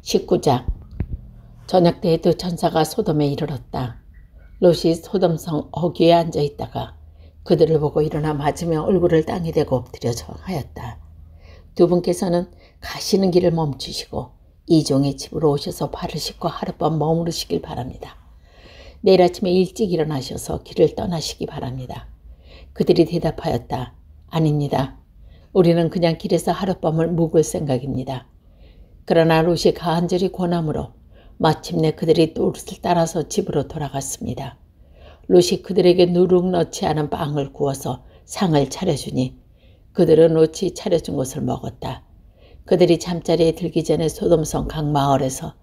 19장. 저녁 때에 두 천사가 소돔에 이르렀다. 롯이 소돔성 어귀에 앉아 있다가 그들을 보고 일어나 맞으며 얼굴을 땅에 대고 엎드려 절하였다. 두 분께서는 가시는 길을 멈추시고 이 종의 집으로 오셔서 발을 씻고 하룻밤 머무르시길 바랍니다. 내일 아침에 일찍 일어나셔서 길을 떠나시기 바랍니다. 그들이 대답하였다. 아닙니다. 우리는 그냥 길에서 하룻밤을 묵을 생각입니다. 그러나 롯이 간절히 권함으로 마침내 그들이 롯을 따라서 집으로 돌아갔습니다. 롯이 그들에게 누룩 넣지 않은 빵을 구워서 상을 차려주니 그들은 롯이 차려준 것을 먹었다. 그들이 잠자리에 들기 전에 소돔성 각 마을에서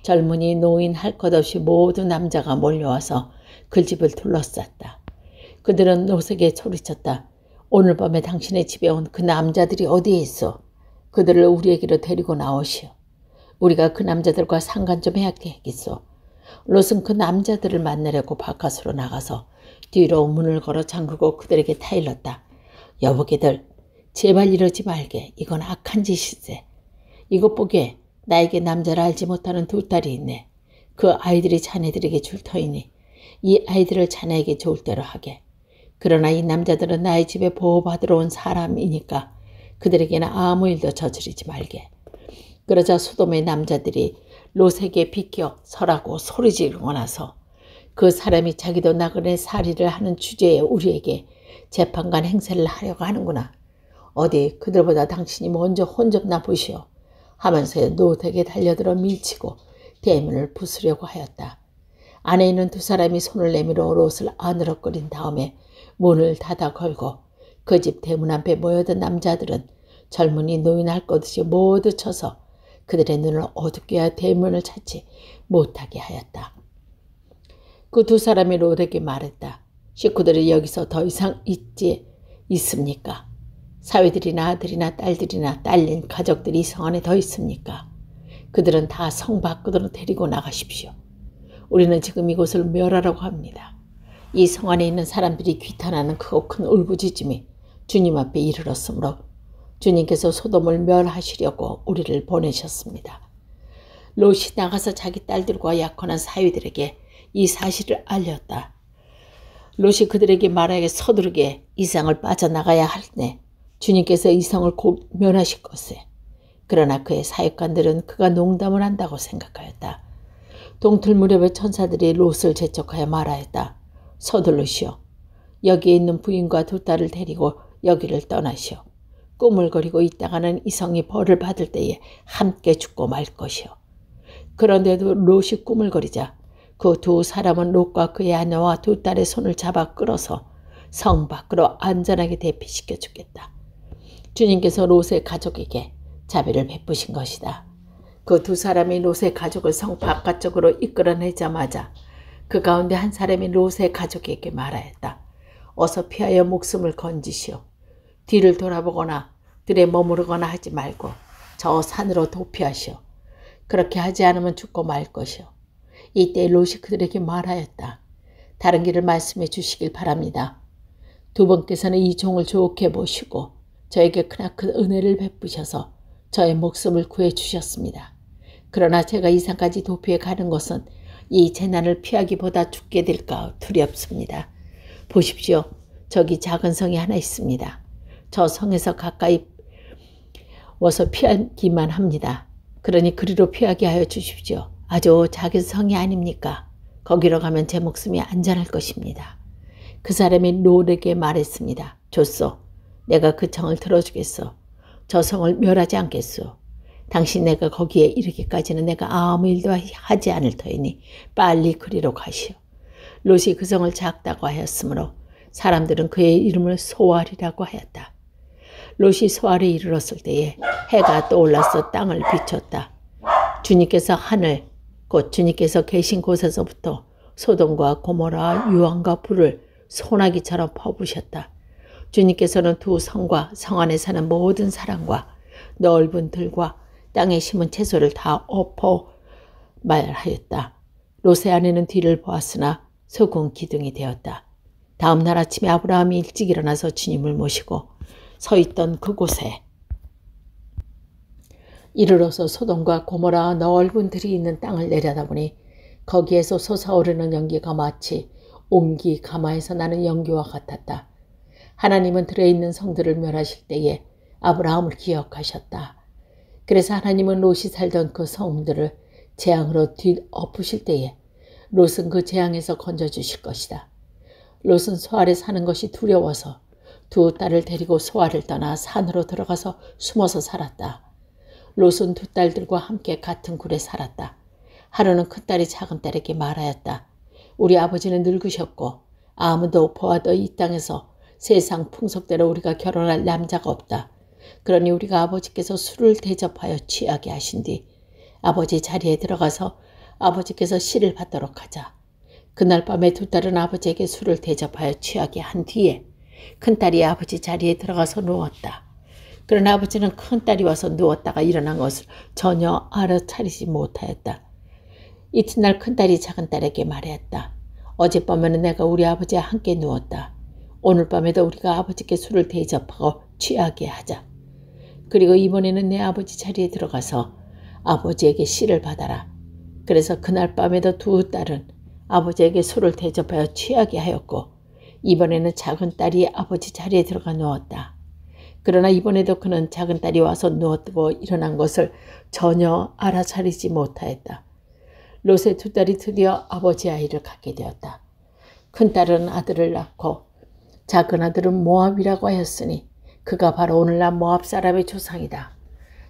젊은이 노인 할 것 없이 모든 남자가 몰려와서 그 집을 둘러쌌다. 그들은 롯에게 소리쳤다. 오늘 밤에 당신의 집에 온 그 남자들이 어디에 있어? 그들을 우리에게로 데리고 나오시오. 우리가 그 남자들과 상관 좀 해야겠소. 롯은 그 남자들을 만나려고 바깥으로 나가서 뒤로 문을 걸어 잠그고 그들에게 타일렀다. 여보게들, 제발 이러지 말게. 이건 악한 짓일세. 이것 보게 나에게 남자를 알지 못하는 두 딸이 있네. 그 아이들이 자네들에게 줄 터이니 이 아이들을 자네에게 좋을 대로 하게. 그러나 이 남자들은 나의 집에 보호받으러 온 사람이니까 그들에게는 아무 일도 저지르지 말게. 그러자 소돔의 남자들이 롯에게 비켜 서라고 소리 지르고 나서 그 사람이 자기도 나그네 살이를 하는 주제에 우리에게 재판관 행세를 하려고 하는구나. 어디 그들보다 당신이 먼저 혼 좀 나보시오. 하면서 롯에게 달려들어 밀치고 대문을 부수려고 하였다. 안에 있는 두 사람이 손을 내밀어 롯을 아느럭거린 다음에 문을 닫아 걸고 그 집 대문 앞에 모여든 남자들은 젊은이 노인 할 것 없이 모두 쳐서 그들의 눈을 어둡게 하여 대문을 찾지 못하게 하였다. 그 두 사람이 롯에게 말했다. 식구들이 여기서 더 이상 있습니까? 사위들이나 아들이나 딸들이나 딸린 가족들이 이 성 안에 더 있습니까? 그들은 다 성 밖으로 데리고 나가십시오. 우리는 지금 이곳을 멸하라고 합니다. 이 성 안에 있는 사람들이 귀탄하는 크고 큰 울부짖음이 주님 앞에 이르렀으므로 주님께서 소돔을 멸하시려고 우리를 보내셨습니다. 롯이 나가서 자기 딸들과 약혼한 사위들에게 이 사실을 알렸다. 롯이 그들에게 말하여 서두르게 이 성을 빠져나가야 할때 주님께서 이 성을 곧 멸하실 것에. 그러나 그의 사역관들은 그가 농담을 한다고 생각하였다. 동틀 무렵에 천사들이 롯을 재촉하여 말하였다. 서둘르시오. 여기에 있는 부인과 두 딸을 데리고 여기를 떠나시오. 꾸물거리고 있다가는 이 성이 벌을 받을 때에 함께 죽고 말 것이오. 그런데도 롯이 꾸물거리자 그 두 사람은 롯과 그의 아내와 두 딸의 손을 잡아 끌어서 성 밖으로 안전하게 대피시켜 주겠다. 주님께서 롯의 가족에게 자비를 베푸신 것이다. 그 두 사람이 롯의 가족을 성 바깥쪽으로 이끌어내자마자 그 가운데 한 사람이 롯의 가족에게 말하였다. 어서 피하여 목숨을 건지시오. 뒤를 돌아보거나 들에 머무르거나 하지 말고 저 산으로 도피하시오. 그렇게 하지 않으면 죽고 말 것이오. 이때 롯이 그들에게 말하였다. 다른 길을 말씀해 주시길 바랍니다. 두 분께서는 이 종을 좋게 보시고 저에게 크나큰 은혜를 베푸셔서 저의 목숨을 구해주셨습니다. 그러나 제가 이 산까지 도피해 가는 것은 이 재난을 피하기보다 죽게 될까 두렵습니다. 보십시오. 저기 작은 성이 하나 있습니다. 저 성에서 가까이 와서 피하기만 합니다. 그러니 그리로 피하게 하여 주십시오. 아주 작은 성이 아닙니까? 거기로 가면 제 목숨이 안전할 것입니다. 그 사람이 롯에게 말했습니다. 좋소. 내가 그 성을 들어주겠소. 저 성을 멸하지 않겠소. 당신 내가 거기에 이르기까지는 내가 아무 일도 하지 않을 터이니 빨리 그리로 가시오. 롯이 그 성을 작다고 하였으므로 사람들은 그의 이름을 소알이라고 하였다. 롯이 소알에 이르렀을 때에 해가 떠올라서 땅을 비췄다. 주님께서 하늘, 곧 주님께서 계신 곳에서부터 소돔과 고모라 유황과 불을 소나기처럼 퍼부으셨다. 주님께서는 두 성과 성 안에 사는 모든 사람과 넓은 들과 땅에 심은 채소를 다 엎어 말하였다. 롯의 아내는 뒤를 보았으나 소금 기둥이 되었다. 다음 날 아침에 아브라함이 일찍 일어나서 주님을 모시고 서 있던 그곳에 이르러서 소돔과 고모라 넓은 들이 있는 땅을 내려다보니 거기에서 솟아오르는 연기가 마치 옹기 가마에서 나는 연기와 같았다. 하나님은 들에 있는 성들을 멸하실 때에 아브라함을 기억하셨다. 그래서 하나님은 롯이 살던 그 성들을 재앙으로 뒤엎으실 때에 롯은 그 재앙에서 건져주실 것이다. 롯은 소알에 사는 것이 두려워서 두 딸을 데리고 소알을 떠나 산으로 들어가서 숨어서 살았다. 롯은 두 딸들과 함께 같은 굴에 살았다. 하루는 큰딸이 작은딸에게 말하였다. 우리 아버지는 늙으셨고 아무도 보아도 이 땅에서 세상 풍속대로 우리가 결혼할 남자가 없다. 그러니 우리가 아버지께서 술을 대접하여 취하게 하신 뒤 아버지 자리에 들어가서 아버지께서 씨를 받도록 하자. 그날 밤에 두 딸은 아버지에게 술을 대접하여 취하게 한 뒤에 큰딸이 아버지 자리에 들어가서 누웠다. 그러나 아버지는 큰딸이 와서 누웠다가 일어난 것을 전혀 알아차리지 못하였다. 이튿날 큰딸이 작은딸에게 말하였다. 어젯밤에는 내가 우리 아버지와 함께 누웠다. 오늘 밤에도 우리가 아버지께 술을 대접하고 취하게 하자. 그리고 이번에는 내 아버지 자리에 들어가서 아버지에게 씨를 받아라. 그래서 그날 밤에도 두 딸은 아버지에게 술을 대접하여 취하게 하였고 이번에는 작은딸이 아버지 자리에 들어가 누웠다. 그러나 이번에도 그는 작은딸이 와서 누웠고 일어난 것을 전혀 알아차리지 못하였다. 롯의 두 딸이 드디어 아버지 아이를 갖게 되었다. 큰딸은 아들을 낳고 작은 아들은 모압이라고 하였으니 그가 바로 오늘날 모압 사람의 조상이다.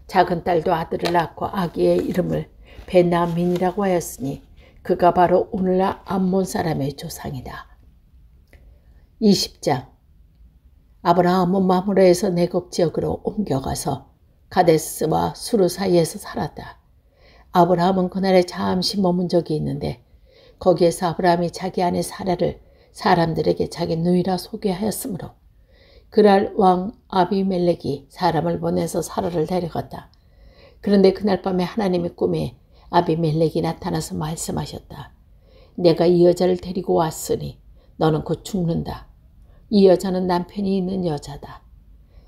작은 딸도 아들을 낳고 아기의 이름을 베냐민이라고 하였으니 그가 바로 오늘날 암몬 사람의 조상이다. 20장. 아브라함은 마므레에서 내곡 지역으로 옮겨가서 가데스와 수르 사이에서 살았다. 아브라함은 그날에 잠시 머문 적이 있는데 거기에서 아브라함이 자기 아내 사라를 사람들에게 자기 누이라 소개하였으므로 그랄 왕 아비멜렉이 사람을 보내서 사라를 데려갔다. 그런데 그날 밤에 하나님의 꿈에 아비멜렉이 나타나서 말씀하셨다. 내가 이 여자를 데리고 왔으니 너는 곧 죽는다. 이 여자는 남편이 있는 여자다.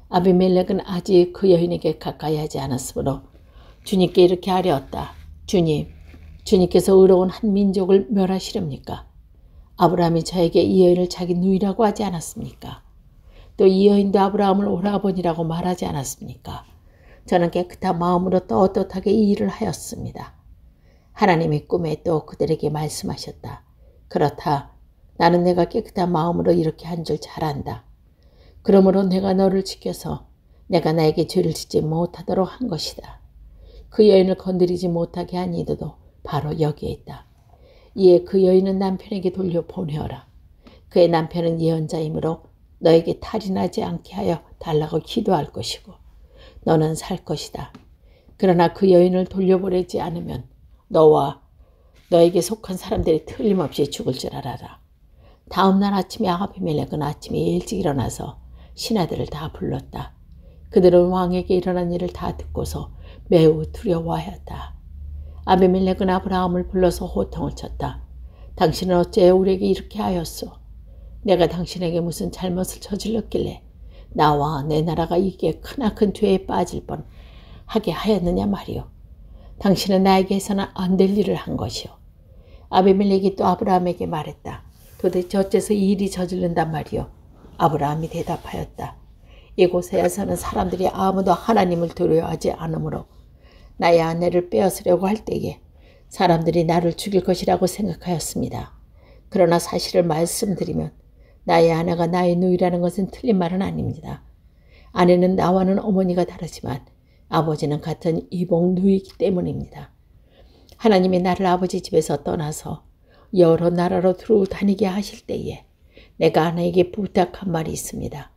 아비멜렉은 아직 그 여인에게 가까이 하지 않았으므로 주님께 이렇게 아뢰었다. 주님, 주님께서 의로운 한 민족을 멸하시렵니까? 아브라함이 저에게 이 여인을 자기 누이라고 하지 않았습니까? 또 이 여인도 아브라함을 오라버니라고 말하지 않았습니까? 저는 깨끗한 마음으로 떳떳하게 이 일을 하였습니다. 하나님의 꿈에 또 그들에게 말씀하셨다. 그렇다. 나는 내가 깨끗한 마음으로 이렇게 한 줄 잘 안다. 그러므로 내가 너를 지켜서 내가 나에게 죄를 짓지 못하도록 한 것이다. 그 여인을 건드리지 못하게 한 이도도 바로 여기에 있다. 이에 그 여인은 남편에게 돌려보내어라. 그의 남편은 예언자이므로 너에게 탈이 나지 않게 하여 달라고 기도할 것이고 너는 살 것이다. 그러나 그 여인을 돌려보내지 않으면 너와 너에게 속한 사람들이 틀림없이 죽을 줄 알아라. 다음 날 아침에 아비멜렉은 아침에 일찍 일어나서 신하들을 다 불렀다. 그들은 왕에게 일어난 일을 다 듣고서 매우 두려워하였다. 아비멜렉은 아브라함을 불러서 호통을 쳤다. 당신은 어째 우리에게 이렇게 하였소? 내가 당신에게 무슨 잘못을 저질렀길래 나와 내 나라가 이게 크나큰 죄에 빠질 뻔하게 하였느냐 말이오. 당신은 나에게 해서는 안 될 일을 한 것이오. 아비멜렉이 또 아브라함에게 말했다. 도대체 어째서 이 일이 저질른단 말이오. 아브라함이 대답하였다. 이곳에서는 사람들이 아무도 하나님을 두려워하지 않으므로 나의 아내를 빼앗으려고 할 때에 사람들이 나를 죽일 것이라고 생각하였습니다. 그러나 사실을 말씀드리면 나의 아내가 나의 누이라는 것은 틀린 말은 아닙니다. 아내는 나와는 어머니가 다르지만 아버지는 같은 이복 누이기 때문입니다. 하나님이 나를 아버지 집에서 떠나서 여러 나라로 두루 다니게 하실 때에 내가 아내에게 부탁한 말이 있습니다.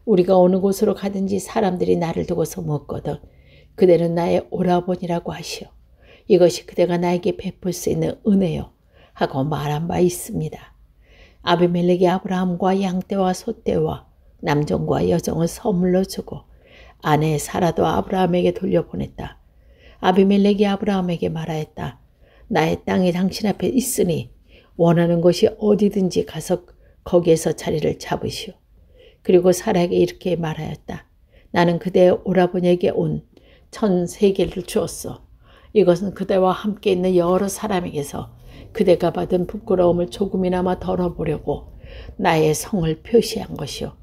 우리가 어느 곳으로 가든지 사람들이 나를 두고서 묻거든 그대는 나의 오라버니라고 하시오. 이것이 그대가 나에게 베풀 수 있는 은혜요 하고 말한 바 있습니다. 아비멜렉이 아브라함과 양떼와 소떼와 남종과 여종을 선물로 주고 아내 사라도 아브라함에게 돌려보냈다. 아비멜렉이 아브라함에게 말하였다. 나의 땅이 당신 앞에 있으니 원하는 곳이 어디든지 가서 거기에서 자리를 잡으시오. 그리고 사라에게 이렇게 말하였다. 나는 그대의 오라버니에게 온 천 3개를 주었소. 이것은 그대와 함께 있는 여러 사람에게서 그대가 받은 부끄러움을 조금이나마 덜어보려고 나의 성을 표시한 것이요.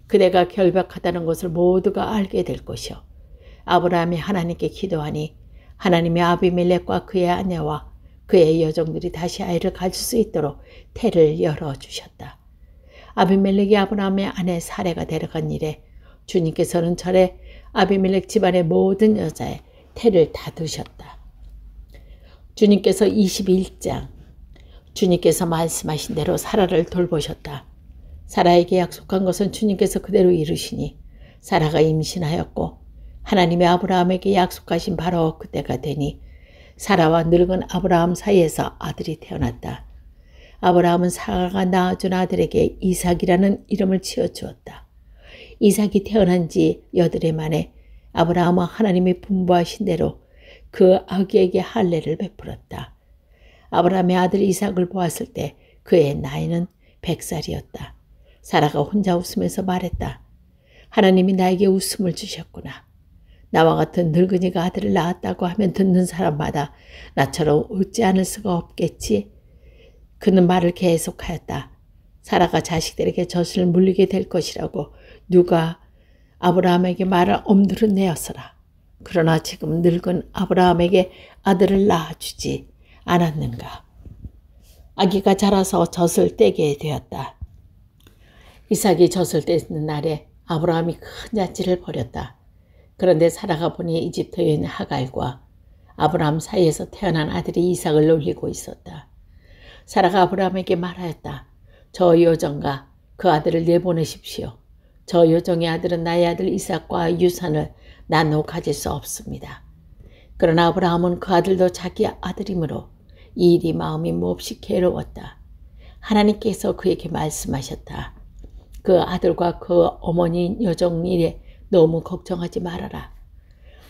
그대가 결박하다는 것을 모두가 알게 될 것이요. 아브라함이 하나님께 기도하니 하나님이 아비멜렉과 그의 아내와 그의 여종들이 다시 아이를 가질 수 있도록 태를 열어주셨다. 아비멜렉이 아브라함의 아내 사레가 데려간 일에 주님께서는 절에 아비멜렉 집안의 모든 여자의 태를 닫으셨다. 주님께서 21장 주님께서 말씀하신 대로 사라를 돌보셨다. 사라에게 약속한 것은 주님께서 그대로 이루시니 사라가 임신하였고 하나님이 아브라함에게 약속하신 바로 그때가 되니 사라와 늙은 아브라함 사이에서 아들이 태어났다. 아브라함은 사라가 낳아준 아들에게 이삭이라는 이름을 지어주었다. 이삭이 태어난 지 8해 만에 아브라함은 하나님이 분부하신 대로 그 아기에게 할례를 베풀었다. 아브라함의 아들 이삭을 보았을 때 그의 나이는 100살이었다. 사라가 혼자 웃으면서 말했다. 하나님이 나에게 웃음을 주셨구나. 나와 같은 늙은이가 아들을 낳았다고 하면 듣는 사람마다 나처럼 웃지 않을 수가 없겠지. 그는 말을 계속하였다. 사라가 자식들에게 젖을 물리게 될 것이라고 누가 아브라함에게 말을 엄두를 내었으라. 그러나 지금 늙은 아브라함에게 아들을 낳아주지 않았는가. 아기가 자라서 젖을 떼게 되었다. 이삭이 젖을 떼는 날에 아브라함이 큰 잔치를 벌였다. 그런데 사라가 보니 이집트 여인 하갈과 아브라함 사이에서 태어난 아들이 이삭을 놀리고 있었다. 사라가 아브라함에게 말하였다. 저 여종과 그 아들을 내보내십시오. 저 여종의 아들은 나의 아들 이삭과 유산을 나누어 가질 수 없습니다. 그러나 아브라함은 그 아들도 자기 아들이므로 이 일이 마음이 몹시 괴로웠다. 하나님께서 그에게 말씀하셨다. 그 아들과 그 어머니 여종 일에 너무 걱정하지 말아라.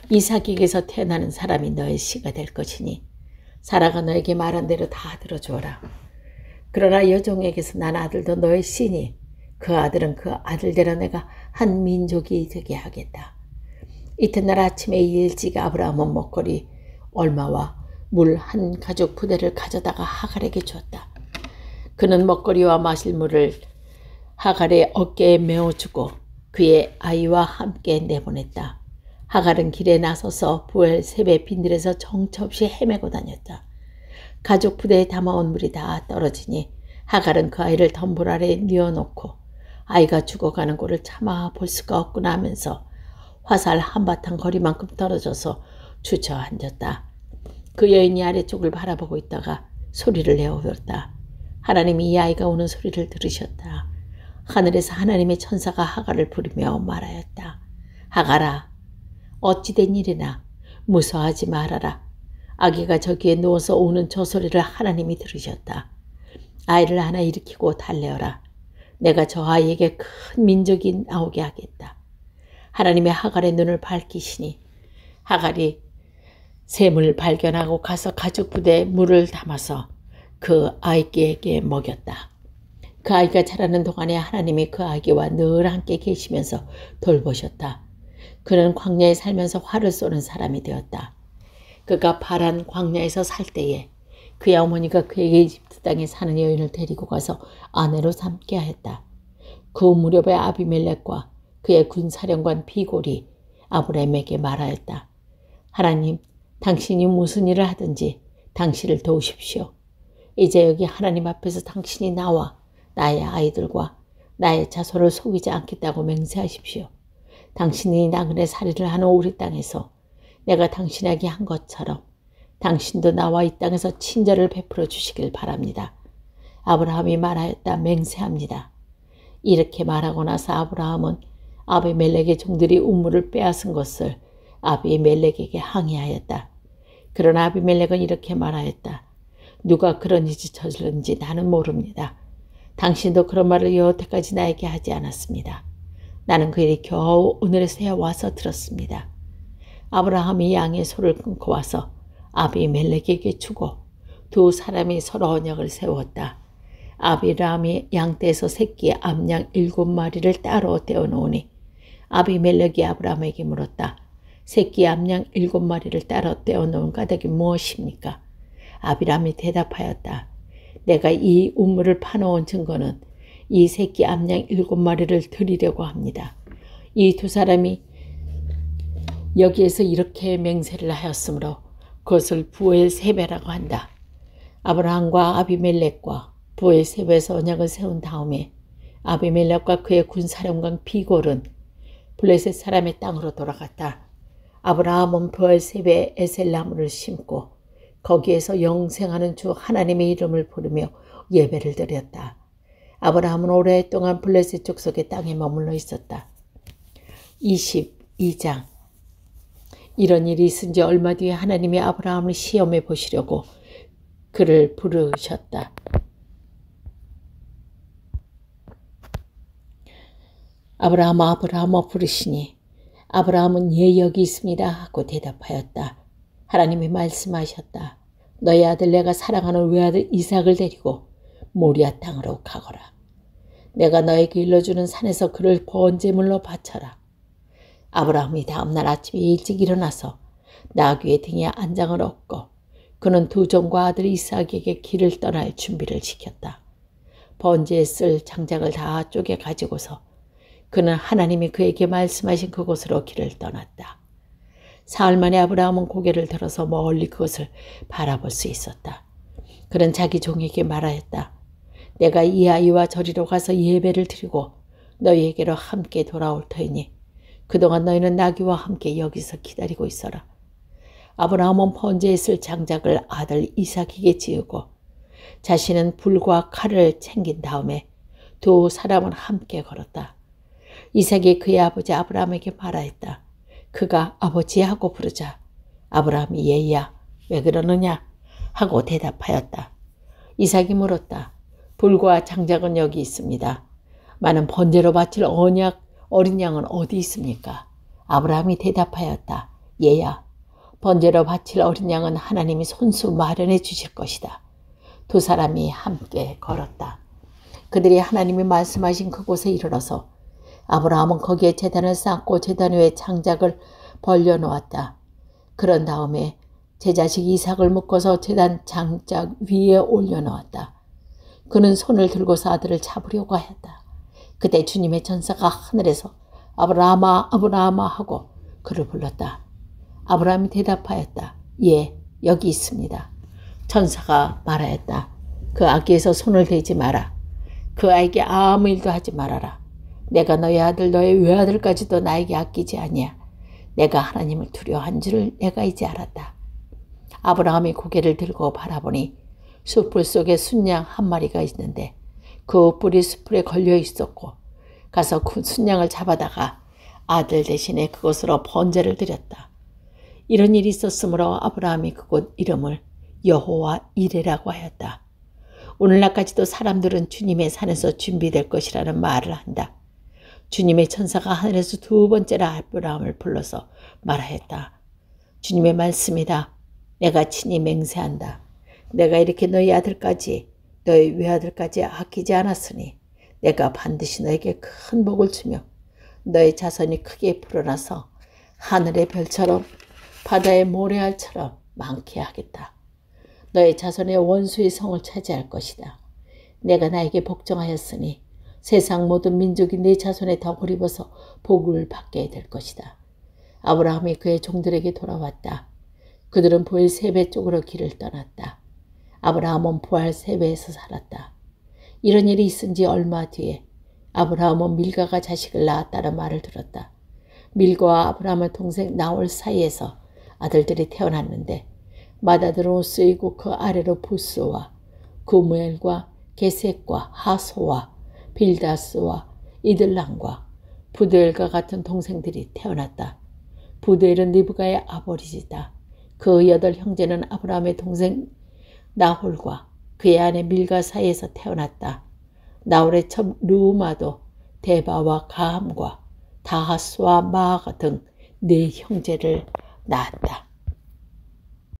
이삭에게서 태어나는 사람이 너의 씨가 될 것이니 사라가 너에게 말한 대로 다 들어주어라. 그러나 여종에게서 난 아들도 너의 씨니 그 아들은 그 아들대로 내가 한 민족이 되게 하겠다. 이튿날 아침에 일찍 아브라함은 먹거리 얼마와 물 한 가죽 부대를 가져다가 하갈에게 주었다. 그는 먹거리와 마실 물을 하갈의 어깨에 메어주고 그의 아이와 함께 내보냈다. 하갈은 길에 나서서 부엘 셉의 빈들에서 정처 없이 헤매고 다녔다. 가죽 부대에 담아온 물이 다 떨어지니 하갈은 그 아이를 덤불 아래에 뉘어놓고 아이가 죽어가는 꼴을 참아 볼 수가 없구나 하면서 화살 한바탕 거리만큼 떨어져서 주저앉았다. 그 여인이 아래쪽을 바라보고 있다가 소리를 내어들었다. 하나님이 이 아이가 우는 소리를 들으셨다. 하늘에서 하나님의 천사가 하갈을 부르며 말하였다. 하갈아, 어찌된 일이나 무서워하지 말아라. 아기가 저기에 누워서 우는 저 소리를 하나님이 들으셨다. 아이를 하나 일으키고 달래어라. 내가 저 아이에게 큰 민족이 나오게 하겠다. 하나님의 하갈의 눈을 밝히시니 하갈이 샘을 발견하고 가서 가죽 부대에 물을 담아서 그 아이에게 먹였다. 그 아이가 자라는 동안에 하나님이 그 아기와 늘 함께 계시면서 돌보셨다. 그는 광야에 살면서 활을 쏘는 사람이 되었다. 그가 파란 광야에서 살 때에 그의 어머니가 그에게 이집트 땅에 사는 여인을 데리고 가서 아내로 삼게 하였다. 그 무렵에 아비멜렉과 그의 군사령관 비골이 아브라함에게 말하였다. 하나님, 당신이 무슨 일을 하든지 당신을 도우십시오. 이제 여기 하나님 앞에서 당신이 나와 나의 아이들과 나의 자손을 속이지 않겠다고 맹세하십시오. 당신이 나그네 살이를 하는 우리 땅에서 내가 당신에게 한 것처럼 당신도 나와 이 땅에서 친절을 베풀어 주시길 바랍니다. 아브라함이 말하였다. 맹세합니다. 이렇게 말하고 나서 아브라함은 아비멜렉의 종들이 우물을 빼앗은 것을 아비멜렉에게 항의하였다. 그러나 아비멜렉은 이렇게 말하였다. 누가 그런 일을 저질렀는지 나는 모릅니다. 당신도 그런 말을 여태까지 나에게 하지 않았습니다. 나는 그 일이 겨우 오늘에서야 와서 들었습니다. 아브라함이 양의 소를 끊고 와서 아비멜렉에게 주고 두 사람이 서로 언약을 세웠다. 아비라함이 양떼에서 새끼 암양 7마리를 따로 떼어놓으니 아비멜렉이 아브라함에게 물었다. 새끼 암양 7마리를 따로 떼어놓은 까닭이 무엇입니까? 아비람이 대답하였다. 내가 이 우물을 파놓은 증거는 이 새끼 암양 7마리를 드리려고 합니다. 이 두 사람이 여기에서 이렇게 맹세를 하였으므로 그것을 부엘세베라고 한다. 아브라함과 아비멜렉과 부엘세베에서 언약을 세운 다음에 아비멜렉과 그의 군사령관 비골은 블레셋 사람의 땅으로 돌아갔다. 아브라함은 부엘세베에 에셀나무를 심고 거기에서 영생하는 주 하나님의 이름을 부르며 예배를 드렸다. 아브라함은 오랫동안 블레셋 족속의 땅에 머물러 있었다. 22장. 이런 일이 있은 지 얼마 뒤에 하나님이 아브라함을 시험해 보시려고 그를 부르셨다. 아브라함아 부르시니 아브라함은 예 여기 있습니다 하고 대답하였다. 하나님이 말씀하셨다. 너의 아들 내가 사랑하는 외아들 이삭을 데리고 모리아 땅으로 가거라. 내가 너에게 일러주는 산에서 그를 번제물로 바쳐라. 아브라함이 다음날 아침에 일찍 일어나서 나귀의 등에 안장을 얻고 그는 두 종과 아들 이삭에게 길을 떠날 준비를 시켰다. 번제에 쓸 장작을 다 쪼개 가지고서 그는 하나님이 그에게 말씀하신 그곳으로 길을 떠났다. 사흘 만에 아브라함은 고개를 들어서 멀리 그것을 바라볼 수 있었다. 그는 자기 종에게 말하였다. 내가 이 아이와 저리로 가서 예배를 드리고 너희에게로 함께 돌아올 터이니 그동안 너희는 나귀와 함께 여기서 기다리고 있어라. 아브라함은 번제에 쓸 장작을 아들 이삭에게 지우고 자신은 불과 칼을 챙긴 다음에 두 사람은 함께 걸었다. 이삭이 그의 아버지 아브라함에게 말하였다. 그가 아버지하고 부르자 아브라함이 얘야 왜 그러느냐 하고 대답하였다. 이삭이 물었다. 불과 장작은 여기 있습니다. 많은 번제로 바칠 어린 양은 어디 있습니까? 아브라함이 대답하였다. 얘야 번제로 바칠 어린 양은 하나님이 손수 마련해 주실 것이다. 두 사람이 함께 걸었다. 그들이 하나님이 말씀하신 그곳에 이르러서 아브라함은 거기에 제단을 쌓고 제단 위에 장작을 벌려놓았다. 그런 다음에 제 자식 이삭을 묶어서 제단 장작 위에 올려놓았다. 그는 손을 들고서 아들을 잡으려고 하였다. 그때 주님의 천사가 하늘에서 아브라함아 아브라함아 하고 그를 불렀다. 아브라함이 대답하였다. 예, 여기 있습니다. 천사가 말하였다. 그 아기에서 손을 대지 마라. 그 아이에게 아무 일도 하지 말아라. 내가 너의 아들 너의 외아들까지도 나에게 아끼지 아니야. 내가 하나님을 두려워한 줄을 내가 이제 알았다. 아브라함이 고개를 들고 바라보니 숲풀 속에 순양 한 마리가 있는데 그 뿔이 숲풀에 걸려 있었고 가서 그 순양을 잡아다가 아들 대신에 그곳으로 번제를 드렸다. 이런 일이 있었으므로 아브라함이 그곳 이름을 여호와 이레라고 하였다. 오늘날까지도 사람들은 주님의 산에서 준비될 것이라는 말을 한다. 주님의 천사가 하늘에서 두 번째로 아브라함을 불러서 말하였다. 주님의 말씀이다. 내가 친히 맹세한다. 내가 이렇게 너희 아들까지 너희 외아들까지 아끼지 않았으니 내가 반드시 너에게 큰 복을 주며 너의 자손이 크게 불어나서 하늘의 별처럼 바다의 모래알처럼 많게 하겠다. 너의 자손의 원수의 성을 차지할 것이다. 내가 나에게 복종하였으니 세상 모든 민족이 내 자손의 덕을 입어서 복을 받게 될 것이다. 아브라함이 그의 종들에게 돌아왔다. 그들은 부엘세베 쪽으로 길을 떠났다. 아브라함은 부엘세베에서 살았다. 이런 일이 있은 지 얼마 뒤에 아브라함은 밀가가 자식을 낳았다는 말을 들었다. 밀가와 아브라함의 동생 나홀 사이에서 아들들이 태어났는데 맏아들은 우스이고 그 아래로 부스와 구무엘과 게셋과 하소와 빌다스와 이들람과 부드엘과 같은 동생들이 태어났다. 부드엘은 리브가의 아버지다. 그 8 형제는 아브라함의 동생 나홀과 그의 아내 밀가 사이에서 태어났다. 나홀의 첩 르우마도 데바와 가함과 다하스와 마아가 등 4 형제를 낳았다.